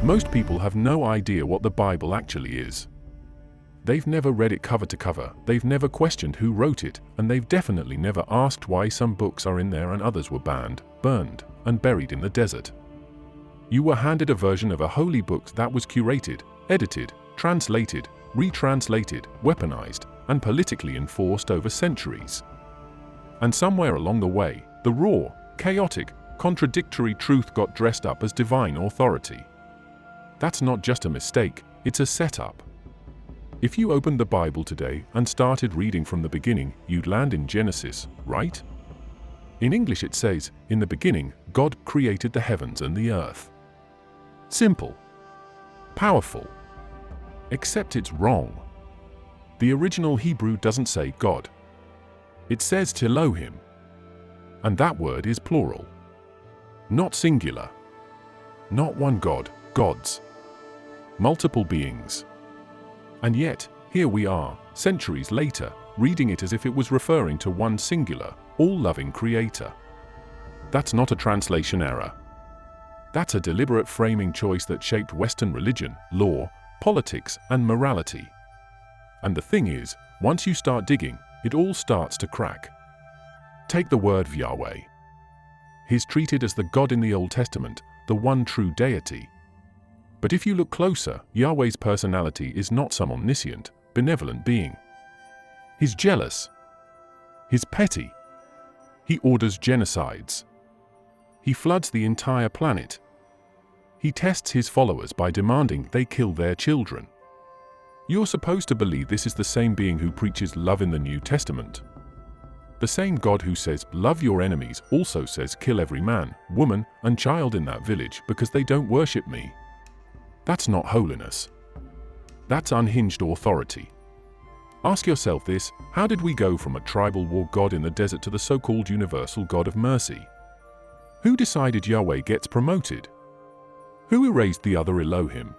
Most people have no idea what the Bible actually is. They've never read it cover to cover, they've never questioned who wrote it, and they've definitely never asked why some books are in there and others were banned, burned, and buried in the desert. You were handed a version of a holy book that was curated, edited, translated, retranslated, weaponized, and politically enforced over centuries. And somewhere along the way, the raw, chaotic, contradictory truth got dressed up as divine authority. That's not just a mistake, it's a setup. If you opened the Bible today and started reading from the beginning, you'd land in Genesis, right? In English it says, "In the beginning, God created the heavens and the earth." Simple. Powerful. Except it's wrong. The original Hebrew doesn't say God. It says Elohim. And that word is plural. Not singular. Not one God, gods. Multiple beings. And yet, here we are, centuries later, reading it as if it was referring to one singular, all-loving creator. That's not a translation error. That's a deliberate framing choice that shaped Western religion, law, politics, and morality. And the thing is, once you start digging, it all starts to crack. Take the word Yahweh. He's treated as the God in the Old Testament, the one true deity. But if you look closer, Yahweh's personality is not some omniscient, benevolent being. He's jealous. He's petty. He orders genocides. He floods the entire planet. He tests his followers by demanding they kill their children. You're supposed to believe this is the same being who preaches love in the New Testament. The same God who says, "Love your enemies," also says, "Kill every man, woman, and child in that village because they don't worship me." That's not holiness. That's unhinged authority. Ask yourself this: how did we go from a tribal war god in the desert to the so-called universal God of mercy? Who decided Yahweh gets promoted? Who erased the other Elohim?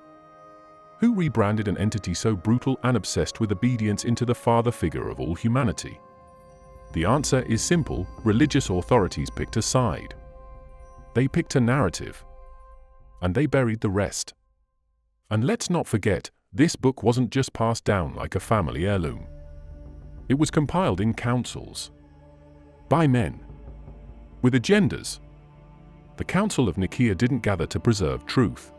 Who rebranded an entity so brutal and obsessed with obedience into the father figure of all humanity? The answer is simple: religious authorities picked a side. They picked a narrative. And they buried the rest. And let's not forget, this book wasn't just passed down like a family heirloom. It was compiled in councils. By men. With agendas. The Council of Nicaea didn't gather to preserve truth.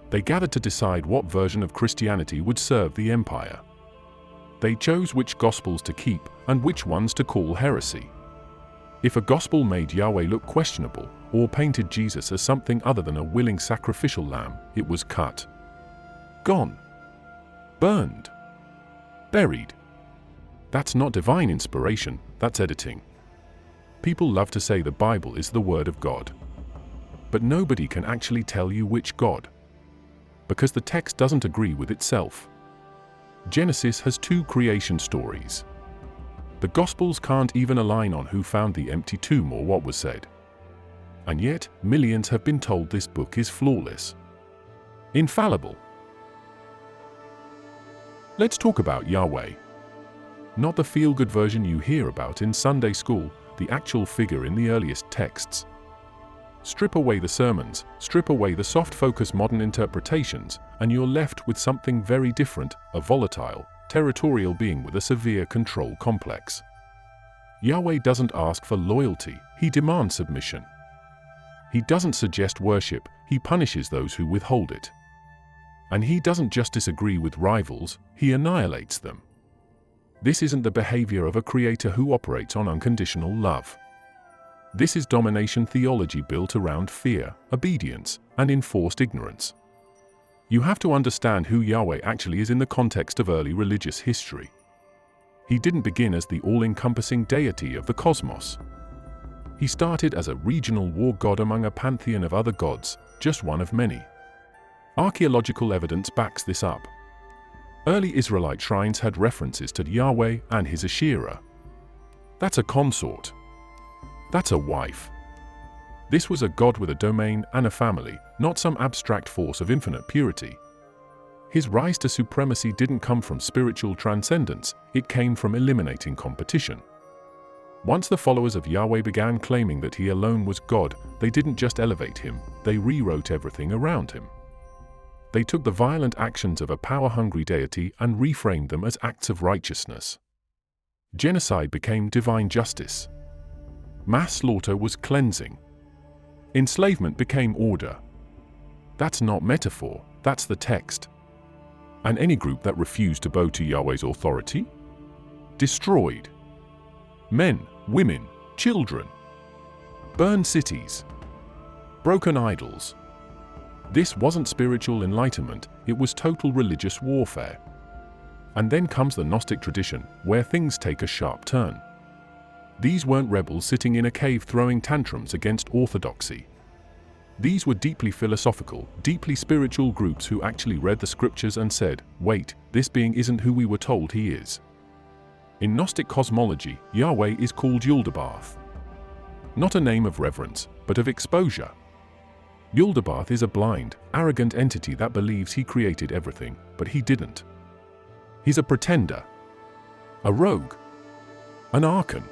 They gathered to decide what version of Christianity would serve the empire. They chose which gospels to keep and which ones to call heresy. If a gospel made Yahweh look questionable or painted Jesus as something other than a willing sacrificial lamb, it was cut. Gone. Burned. Buried. That's not divine inspiration, that's editing. People love to say the Bible is the Word of God. But nobody can actually tell you which God. Because the text doesn't agree with itself. Genesis has two creation stories. The Gospels can't even align on who found the empty tomb or what was said. And yet, millions have been told this book is flawless. Infallible. Let's talk about Yahweh. Not the feel-good version you hear about in Sunday school, the actual figure in the earliest texts. Strip away the sermons, strip away the soft-focus modern interpretations, and you're left with something very different: a volatile, territorial being with a severe control complex. Yahweh doesn't ask for loyalty, he demands submission. He doesn't suggest worship, he punishes those who withhold it. And he doesn't just disagree with rivals, he annihilates them. This isn't the behavior of a creator who operates on unconditional love. This is domination theology built around fear, obedience, and enforced ignorance. You have to understand who Yahweh actually is in the context of early religious history. He didn't begin as the all-encompassing deity of the cosmos. He started as a regional war god among a pantheon of other gods, just one of many. Archaeological evidence backs this up. Early Israelite shrines had references to Yahweh and his Asherah. That's a consort. That's a wife. This was a god with a domain and a family, not some abstract force of infinite purity. His rise to supremacy didn't come from spiritual transcendence, it came from eliminating competition. Once the followers of Yahweh began claiming that he alone was God, they didn't just elevate him, they rewrote everything around him. They took the violent actions of a power-hungry deity and reframed them as acts of righteousness. Genocide became divine justice. Mass slaughter was cleansing. Enslavement became order. That's not metaphor, that's the text. And any group that refused to bow to Yahweh's authority? Destroyed. Men, women, children. Burned cities. Broken idols. This wasn't spiritual enlightenment, it was total religious warfare. And then comes the Gnostic tradition, where things take a sharp turn. These weren't rebels sitting in a cave throwing tantrums against orthodoxy. These were deeply philosophical, deeply spiritual groups who actually read the scriptures and said, wait, this being isn't who we were told he is. In Gnostic cosmology, Yahweh is called Yaldabaoth. Not a name of reverence, but of exposure. Yaldabaoth is a blind, arrogant entity that believes he created everything, but he didn't. He's a pretender, a rogue, an archon.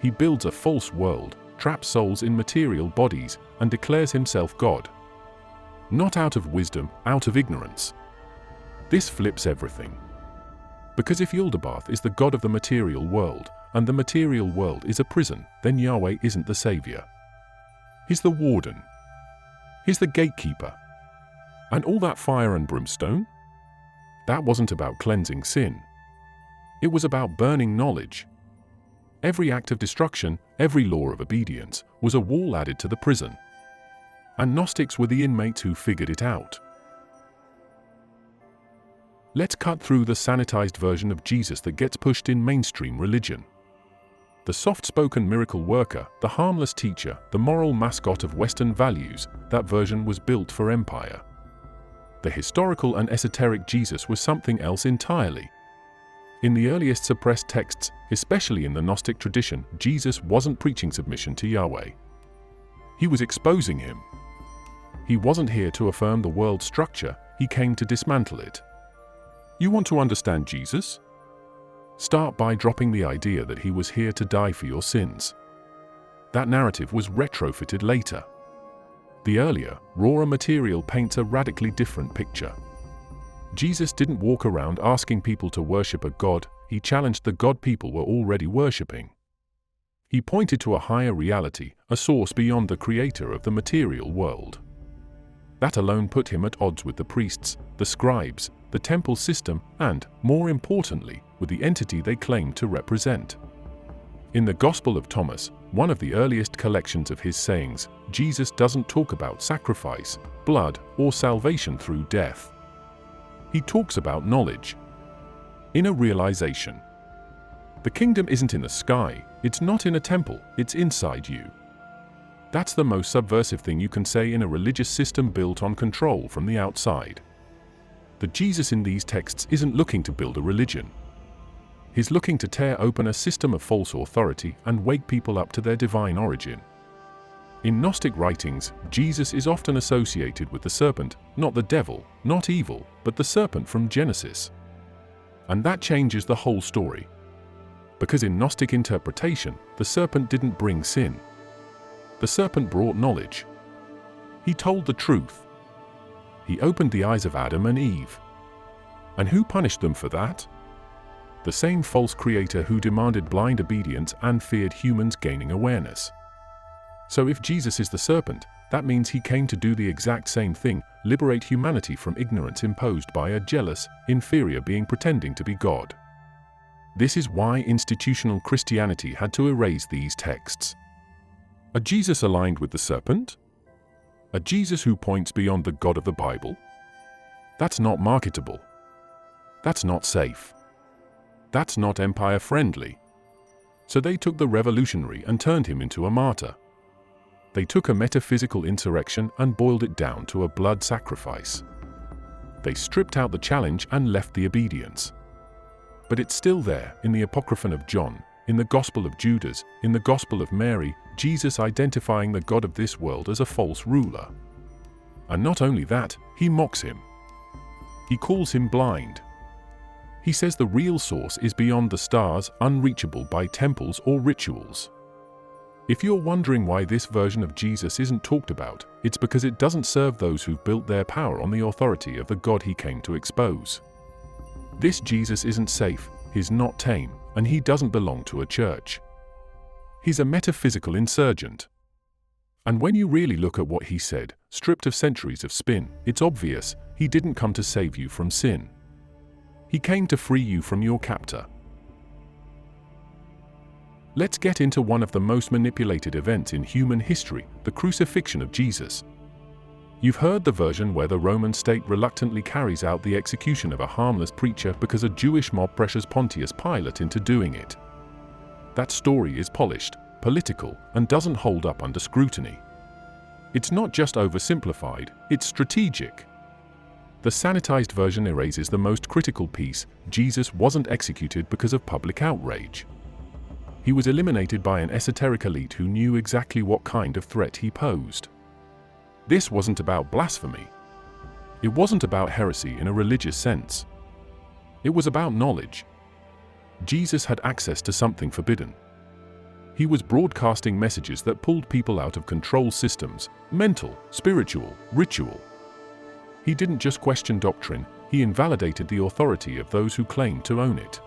He builds a false world, traps souls in material bodies, and declares himself God. Not out of wisdom, out of ignorance. This flips everything. Because if Yaldabaoth is the god of the material world, and the material world is a prison, then Yahweh isn't the savior. He's the warden. He's the gatekeeper. And all that fire and brimstone? That wasn't about cleansing sin. It was about burning knowledge. Every act of destruction, every law of obedience, was a wall added to the prison. And Gnostics were the inmates who figured it out. Let's cut through the sanitized version of Jesus that gets pushed in mainstream religion. The soft-spoken miracle worker, the harmless teacher, the moral mascot of Western values, that version was built for empire. The historical and esoteric Jesus was something else entirely. In the earliest suppressed texts, especially in the Gnostic tradition, Jesus wasn't preaching submission to Yahweh. He was exposing him. He wasn't here to affirm the world's structure, he came to dismantle it. You want to understand Jesus? Start by dropping the idea that he was here to die for your sins. That narrative was retrofitted later. The earlier, rawer material paints a radically different picture. Jesus didn't walk around asking people to worship a god, he challenged the god people were already worshipping. He pointed to a higher reality, a source beyond the creator of the material world. That alone put him at odds with the priests, the scribes, the temple system, and, more importantly, with the entity they claimed to represent. In the Gospel of Thomas, one of the earliest collections of his sayings, Jesus doesn't talk about sacrifice, blood, or salvation through death. He talks about knowledge. Inner realization. The kingdom isn't in the sky, it's not in a temple, it's inside you. That's the most subversive thing you can say in a religious system built on control from the outside. The Jesus in these texts isn't looking to build a religion. He's looking to tear open a system of false authority and wake people up to their divine origin. In Gnostic writings, Jesus is often associated with the serpent, not the devil, not evil, but the serpent from Genesis. And that changes the whole story. Because in Gnostic interpretation, the serpent didn't bring sin. The serpent brought knowledge. He told the truth. He opened the eyes of Adam and Eve. And who punished them for that? The same false creator who demanded blind obedience and feared humans gaining awareness. So if Jesus is the serpent, that means he came to do the exact same thing, liberate humanity from ignorance imposed by a jealous, inferior being pretending to be God. This is why institutional Christianity had to erase these texts. A Jesus aligned with the serpent? A Jesus who points beyond the God of the Bible? That's not marketable. That's not safe. That's not empire-friendly. So they took the revolutionary and turned him into a martyr. They took a metaphysical insurrection and boiled it down to a blood sacrifice. They stripped out the challenge and left the obedience. But it's still there, in the Apocryphon of John, in the Gospel of Judas, in the Gospel of Mary, Jesus identifying the God of this world as a false ruler. And not only that, he mocks him. He calls him blind. He says the real source is beyond the stars, unreachable by temples or rituals. If you're wondering why this version of Jesus isn't talked about, it's because it doesn't serve those who've built their power on the authority of the God he came to expose. This Jesus isn't safe, he's not tame, and he doesn't belong to a church. He's a metaphysical insurgent. And when you really look at what he said, stripped of centuries of spin, it's obvious he didn't come to save you from sin. He came to free you from your captor. Let's get into one of the most manipulated events in human history, the crucifixion of Jesus. You've heard the version where the Roman state reluctantly carries out the execution of a harmless preacher because a Jewish mob pressures Pontius Pilate into doing it. That story is polished, political, and doesn't hold up under scrutiny. It's not just oversimplified, it's strategic. The sanitized version erases the most critical piece: Jesus wasn't executed because of public outrage. He was eliminated by an esoteric elite who knew exactly what kind of threat he posed. This wasn't about blasphemy. It wasn't about heresy in a religious sense. It was about knowledge. Jesus had access to something forbidden. He was broadcasting messages that pulled people out of control systems, mental, spiritual, ritual. He didn't just question doctrine, he invalidated the authority of those who claimed to own it.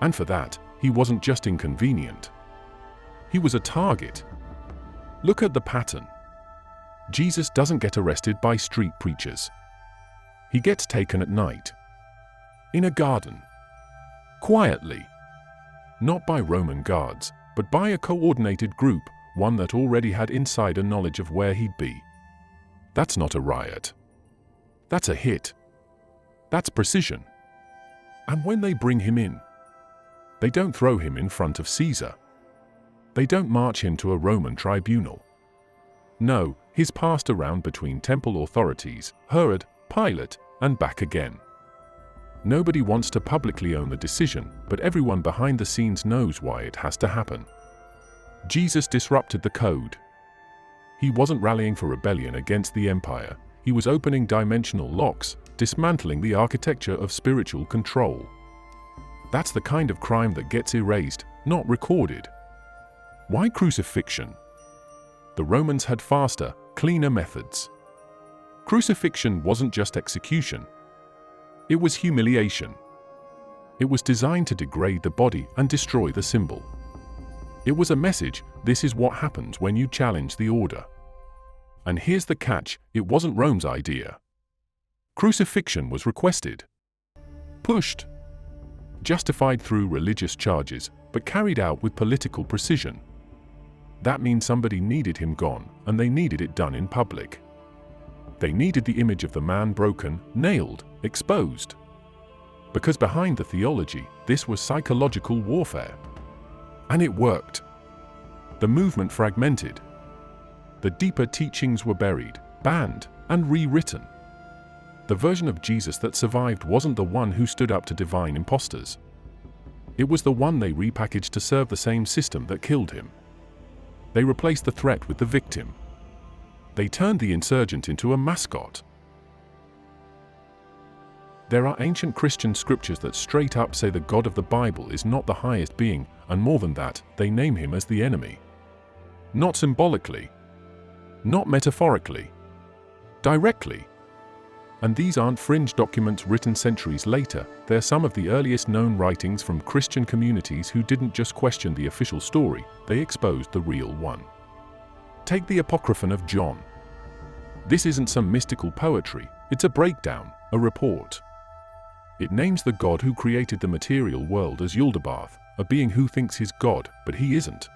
And for that, he wasn't just inconvenient. He was a target. Look at the pattern. Jesus doesn't get arrested by street preachers. He gets taken at night. In a garden. Quietly. Not by Roman guards, but by a coordinated group, one that already had insider knowledge of where he'd be. That's not a riot. That's a hit. That's precision. And when they bring him in, they don't throw him in front of Caesar. They don't march him to a Roman tribunal. No, he's passed around between temple authorities, Herod, Pilate, and back again. Nobody wants to publicly own the decision, but everyone behind the scenes knows why it has to happen. Jesus disrupted the code. He wasn't rallying for rebellion against the empire. He was opening dimensional locks, dismantling the architecture of spiritual control. That's the kind of crime that gets erased, not recorded. Why crucifixion? The Romans had faster, cleaner methods. Crucifixion wasn't just execution. It was humiliation. It was designed to degrade the body and destroy the symbol. It was a message: this is what happens when you challenge the order. And here's the catch: it wasn't Rome's idea. Crucifixion was requested, pushed, justified through religious charges, but carried out with political precision. That means somebody needed him gone, and they needed it done in public. They needed the image of the man broken, nailed, exposed. Because behind the theology, this was psychological warfare. And it worked. The movement fragmented. The deeper teachings were buried, banned, and rewritten. The version of Jesus that survived wasn't the one who stood up to divine imposters. It was the one they repackaged to serve the same system that killed him. They replaced the threat with the victim. They turned the insurgent into a mascot. There are ancient Christian scriptures that straight up say the God of the Bible is not the highest being, and more than that, they name him as the enemy. Not symbolically. Not metaphorically. Directly. And these aren't fringe documents written centuries later. They're some of the earliest known writings from Christian communities who didn't just question the official story, they exposed the real one. Take the Apocryphon of John. This isn't some mystical poetry, it's a breakdown, a report. It names the God who created the material world as Yaldabaoth, a being who thinks he's God, but he isn't.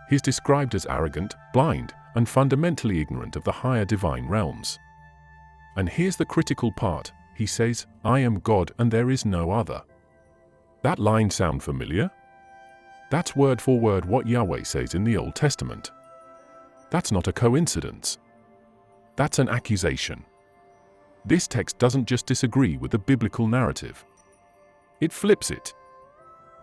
He's described as arrogant, blind, and fundamentally ignorant of the higher divine realms. And here's the critical part, he says, "I am God and there is no other." That line sound familiar? That's word for word what Yahweh says in the Old Testament. That's not a coincidence. That's an accusation. This text doesn't just disagree with the biblical narrative. It flips it.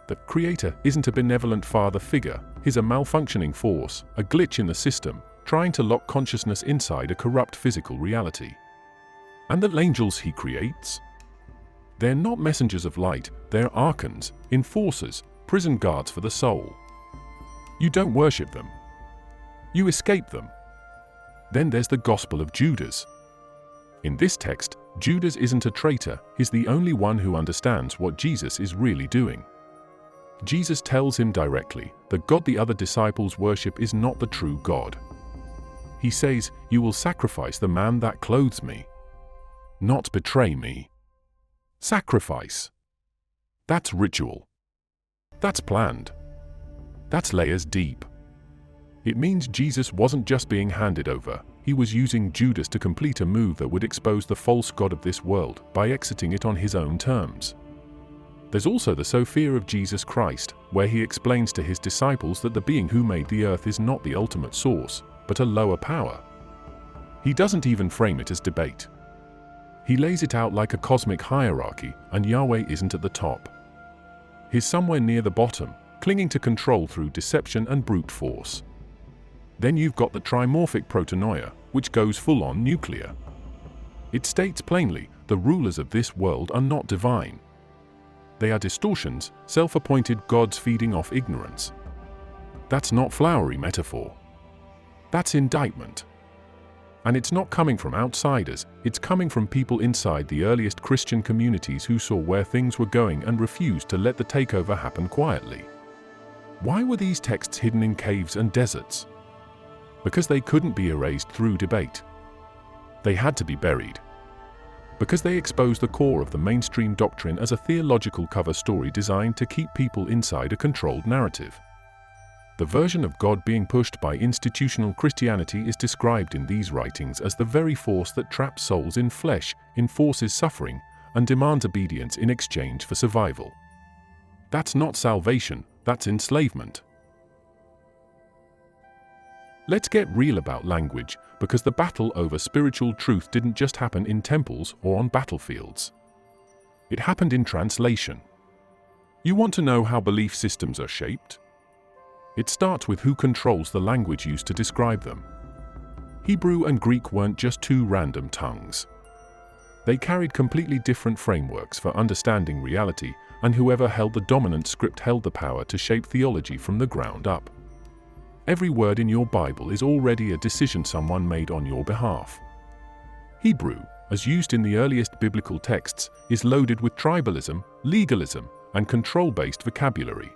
The Creator isn't a benevolent father figure, he's a malfunctioning force, a glitch in the system, trying to lock consciousness inside a corrupt physical reality. And the angels he creates? They're not messengers of light, they're archons, enforcers, prison guards for the soul. You don't worship them. You escape them. Then there's the Gospel of Judas. In this text, Judas isn't a traitor, he's the only one who understands what Jesus is really doing. Jesus tells him directly that God the other disciples worship is not the true God. He says, "You will sacrifice the man that clothes me, not betray me." Sacrifice. That's ritual. That's planned. That's layers deep. It means Jesus wasn't just being handed over, he was using Judas to complete a move that would expose the false god of this world by exiting it on his own terms. There's also the Sophia of Jesus Christ, where he explains to his disciples that the being who made the earth is not the ultimate source, but a lower power. He doesn't even frame it as debate. He lays it out like a cosmic hierarchy, and Yahweh isn't at the top. He's somewhere near the bottom, clinging to control through deception and brute force. Then you've got the trimorphic protonoia, which goes full-on nuclear. It states plainly, the rulers of this world are not divine. They are distortions, self-appointed gods feeding off ignorance. That's not flowery metaphor. That's indictment. And it's not coming from outsiders, it's coming from people inside the earliest Christian communities who saw where things were going and refused to let the takeover happen quietly. Why were these texts hidden in caves and deserts? Because they couldn't be erased through debate. They had to be buried. Because they exposed the core of the mainstream doctrine as a theological cover story designed to keep people inside a controlled narrative. The version of God being pushed by institutional Christianity is described in these writings as the very force that traps souls in flesh, enforces suffering, and demands obedience in exchange for survival. That's not salvation, that's enslavement. Let's get real about language, because the battle over spiritual truth didn't just happen in temples or on battlefields. It happened in translation. You want to know how belief systems are shaped? It starts with who controls the language used to describe them. Hebrew and Greek weren't just two random tongues. They carried completely different frameworks for understanding reality, and whoever held the dominant script held the power to shape theology from the ground up. Every word in your Bible is already a decision someone made on your behalf. Hebrew, as used in the earliest biblical texts, is loaded with tribalism, legalism, and control-based vocabulary.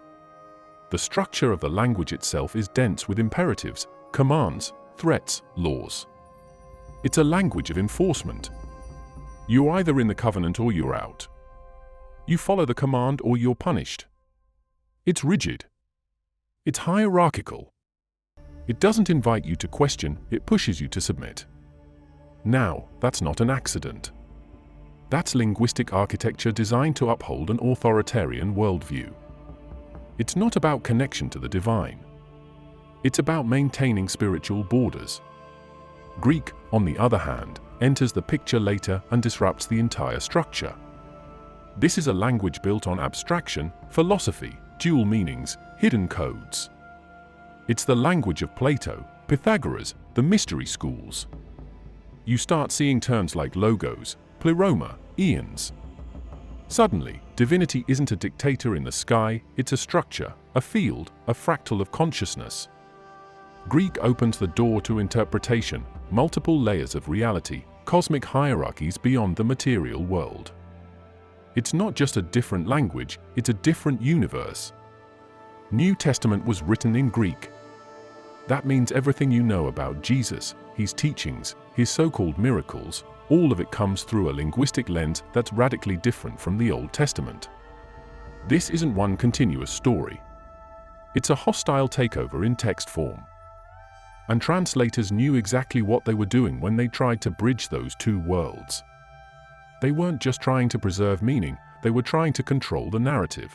The structure of the language itself is dense with imperatives, commands, threats, laws. It's a language of enforcement. You're either in the covenant or you're out. You follow the command or you're punished. It's rigid. It's hierarchical. It doesn't invite you to question, it pushes you to submit. Now, that's not an accident. That's linguistic architecture designed to uphold an authoritarian worldview. It's not about connection to the divine. It's about maintaining spiritual borders. Greek, on the other hand, enters the picture later and disrupts the entire structure. This is a language built on abstraction, philosophy, dual meanings, hidden codes. It's the language of Plato, Pythagoras, the mystery schools. You start seeing terms like logos, pleroma, eons. Suddenly, divinity isn't a dictator in the sky, it's a structure, a field, a fractal of consciousness. Greek opens the door to interpretation, multiple layers of reality, cosmic hierarchies beyond the material world. It's not just a different language, it's a different universe. New Testament was written in Greek. That means everything you know about Jesus, his teachings, his so-called miracles, all of it comes through a linguistic lens that's radically different from the Old Testament. This isn't one continuous story. It's a hostile takeover in text form. And translators knew exactly what they were doing when they tried to bridge those two worlds. They weren't just trying to preserve meaning, they were trying to control the narrative.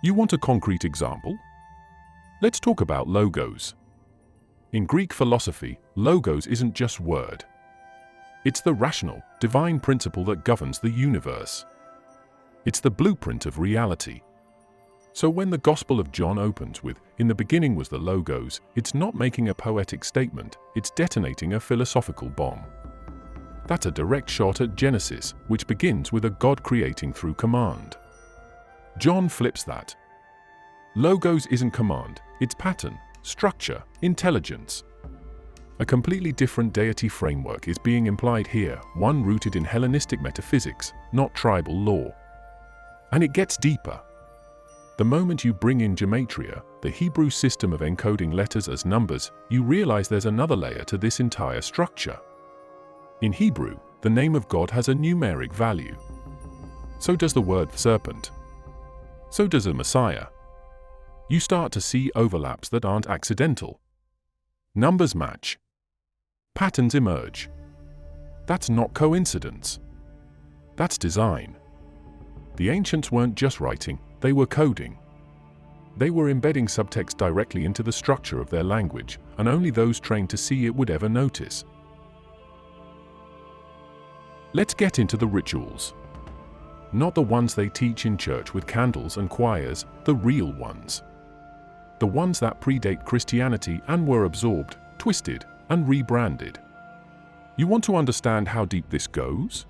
You want a concrete example? Let's talk about logos. In Greek philosophy, logos isn't just word. It's the rational, divine principle that governs the universe. It's the blueprint of reality. So when the Gospel of John opens with, "In the beginning was the Logos," it's not making a poetic statement, it's detonating a philosophical bomb. That's a direct shot at Genesis, which begins with a God creating through command. John flips that. Logos isn't command, it's pattern, structure, intelligence. A completely different deity framework is being implied here, one rooted in Hellenistic metaphysics, not tribal law. And it gets deeper. The moment you bring in gematria, the Hebrew system of encoding letters as numbers, you realize there's another layer to this entire structure. In Hebrew, the name of God has a numeric value. So does the word serpent. So does a Messiah. You start to see overlaps that aren't accidental. Numbers match. Patterns emerge. That's not coincidence. That's design. The ancients weren't just writing, they were coding. They were embedding subtext directly into the structure of their language, and only those trained to see it would ever notice. Let's get into the rituals. Not the ones they teach in church with candles and choirs, the real ones. The ones that predate Christianity and were absorbed, twisted, and rebranded. You want to understand how deep this goes?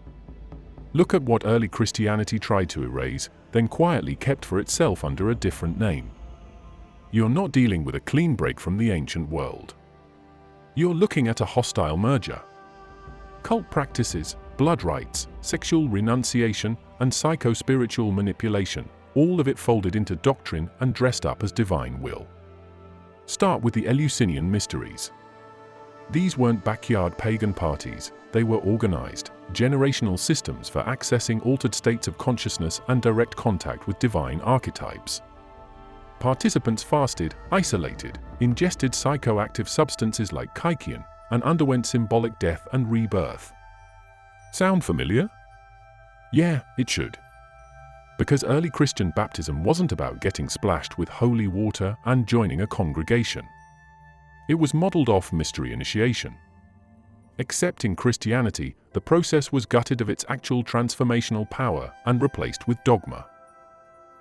Look at what early Christianity tried to erase, then quietly kept for itself under a different name. You're not dealing with a clean break from the ancient world. You're looking at a hostile merger. Cult practices, blood rites, sexual renunciation, and psycho-spiritual manipulation, all of it folded into doctrine and dressed up as divine will. Start with the Eleusinian mysteries. These weren't backyard pagan parties, they were organized, generational systems for accessing altered states of consciousness and direct contact with divine archetypes. Participants fasted, isolated, ingested psychoactive substances like kykeon, and underwent symbolic death and rebirth. Sound familiar? Yeah, it should. Because early Christian baptism wasn't about getting splashed with holy water and joining a congregation. It was modeled off mystery initiation. Except in Christianity, the process was gutted of its actual transformational power and replaced with dogma.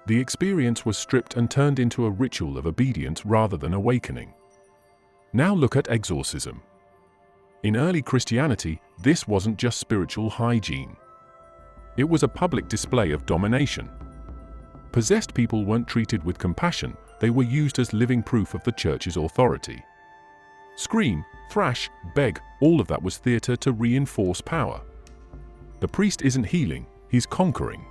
The experience was stripped and turned into a ritual of obedience rather than awakening. Now look at exorcism. In early Christianity, this wasn't just spiritual hygiene. It was a public display of domination. Possessed people weren't treated with compassion, they were used as living proof of the church's authority. Scream, thrash, beg, all of that was theater to reinforce power. The priest isn't healing, he's conquering.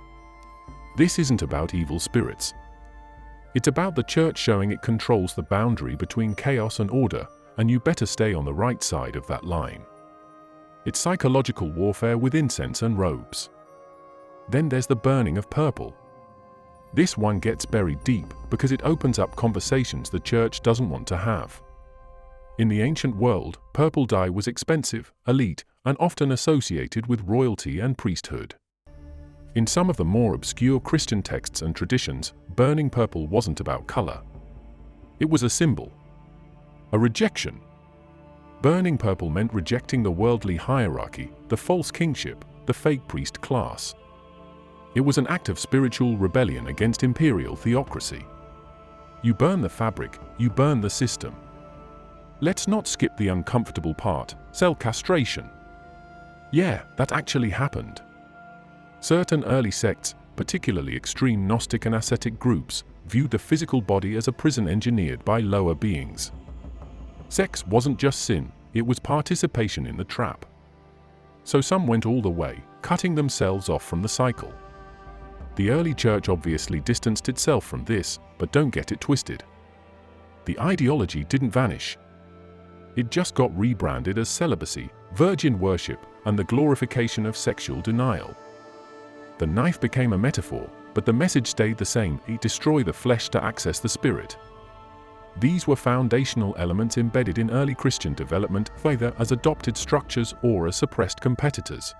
This isn't about evil spirits. It's about the church showing it controls the boundary between chaos and order, and you better stay on the right side of that line. It's psychological warfare with incense and robes. Then there's the burning of purple. This one gets buried deep because it opens up conversations the church doesn't want to have. In the ancient world, purple dye was expensive, elite, and often associated with royalty and priesthood. In some of the more obscure Christian texts and traditions, burning purple wasn't about color. It was a symbol. A rejection. Burning purple meant rejecting the worldly hierarchy, the false kingship, the fake priest class. It was an act of spiritual rebellion against imperial theocracy. You burn the fabric, you burn the system. Let's not skip the uncomfortable part, cell castration. Yeah, that actually happened. Certain early sects, particularly extreme Gnostic and ascetic groups, viewed the physical body as a prison engineered by lower beings. Sex wasn't just sin, it was participation in the trap. So some went all the way, cutting themselves off from the cycle. The early church obviously distanced itself from this, but don't get it twisted. The ideology didn't vanish. It just got rebranded as celibacy, virgin worship, and the glorification of sexual denial. The knife became a metaphor, but the message stayed the same: destroy the flesh to access the spirit. These were foundational elements embedded in early Christian development, either as adopted structures or as suppressed competitors.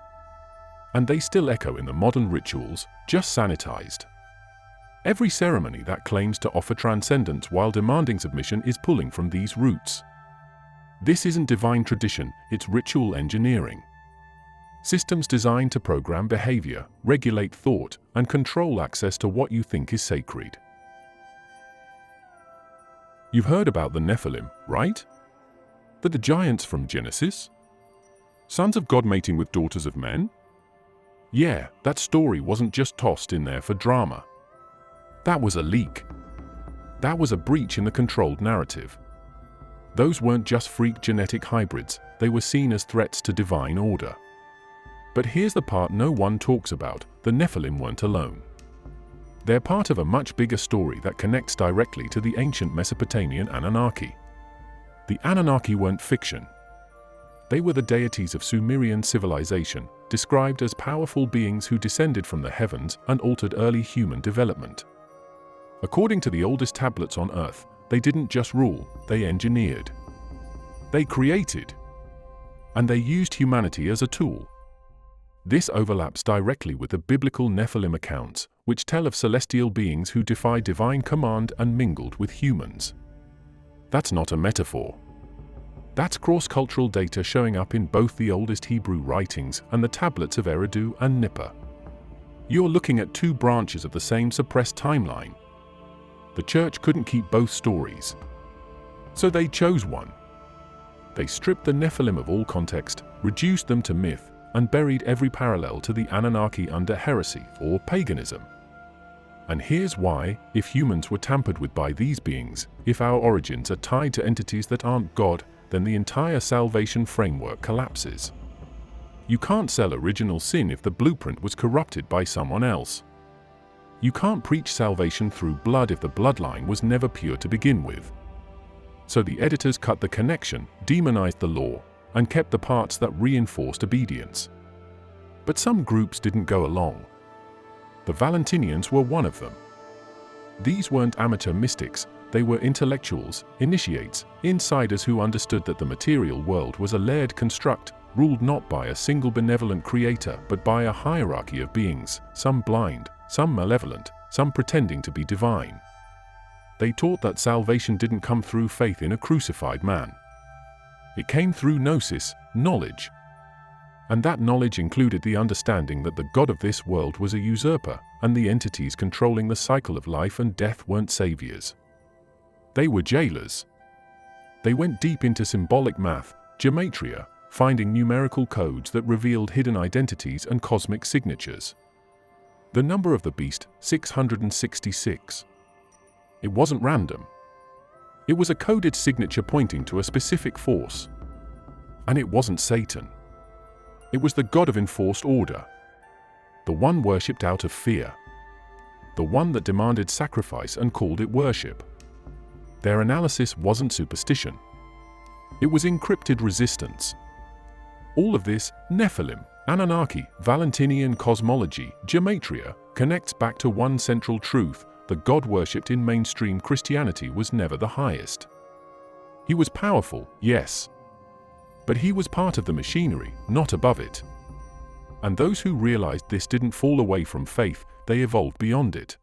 And they still echo in the modern rituals, just sanitized. Every ceremony that claims to offer transcendence while demanding submission is pulling from these roots. This isn't divine tradition, it's ritual engineering. Systems designed to program behavior, regulate thought, and control access to what you think is sacred. You've heard about the Nephilim, right? The giants from Genesis? Sons of God mating with daughters of men? Yeah, that story wasn't just tossed in there for drama. That was a leak. That was a breach in the controlled narrative. Those weren't just freak genetic hybrids, they were seen as threats to divine order. But here's the part no one talks about: the Nephilim weren't alone. They're part of a much bigger story that connects directly to the ancient Mesopotamian Anunnaki. The Anunnaki weren't fiction. They were the deities of Sumerian civilization, described as powerful beings who descended from the heavens and altered early human development. According to the oldest tablets on Earth, they didn't just rule, they engineered. They created. And they used humanity as a tool. This overlaps directly with the biblical Nephilim accounts, which tell of celestial beings who defied divine command and mingled with humans. That's not a metaphor. That's cross-cultural data showing up in both the oldest Hebrew writings and the tablets of Eridu and Nippur. You're looking at two branches of the same suppressed timeline. The church couldn't keep both stories. So they chose one. They stripped the Nephilim of all context, reduced them to myth, and buried every parallel to the Anunnaki under heresy or paganism. And here's why: if humans were tampered with by these beings, if our origins are tied to entities that aren't God, then the entire salvation framework collapses. You can't sell original sin if the blueprint was corrupted by someone else. You can't preach salvation through blood if the bloodline was never pure to begin with. So the editors cut the connection, demonized the law, and kept the parts that reinforced obedience. But some groups didn't go along. The Valentinians were one of them. These weren't amateur mystics, they were intellectuals, initiates, insiders who understood that the material world was a layered construct, ruled not by a single benevolent creator but by a hierarchy of beings, some blind, some malevolent, some pretending to be divine. They taught that salvation didn't come through faith in a crucified man. It came through Gnosis, knowledge. And that knowledge included the understanding that the God of this world was a usurper, and the entities controlling the cycle of life and death weren't saviors. They were jailers. They went deep into symbolic math, gematria, finding numerical codes that revealed hidden identities and cosmic signatures. The number of the beast, 666. It wasn't random. It was a coded signature pointing to a specific force. And it wasn't Satan. It was the God of enforced order. The one worshipped out of fear. The one that demanded sacrifice and called it worship. Their analysis wasn't superstition. It was encrypted resistance. All of this, Nephilim, Anunnaki, Valentinian cosmology, gematria, connects back to one central truth: the God worshipped in mainstream Christianity was never the highest. He was powerful, yes. But he was part of the machinery, not above it. And those who realized this didn't fall away from faith, they evolved beyond it.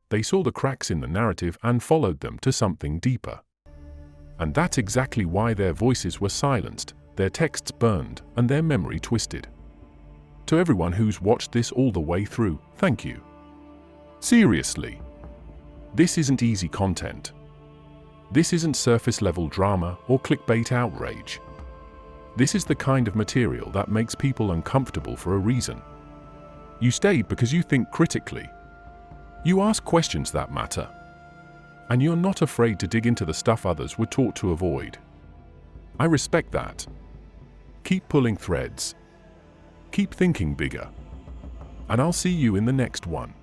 They saw the cracks in the narrative and followed them to something deeper. And that's exactly why their voices were silenced, their texts burned, and their memory twisted. To everyone who's watched this all the way through, thank you. Seriously. This isn't easy content. This isn't surface-level drama or clickbait outrage. This is the kind of material that makes people uncomfortable for a reason. You stayed because you think critically. You ask questions that matter. And you're not afraid to dig into the stuff others were taught to avoid. I respect that. Keep pulling threads. Keep thinking bigger. And I'll see you in the next one.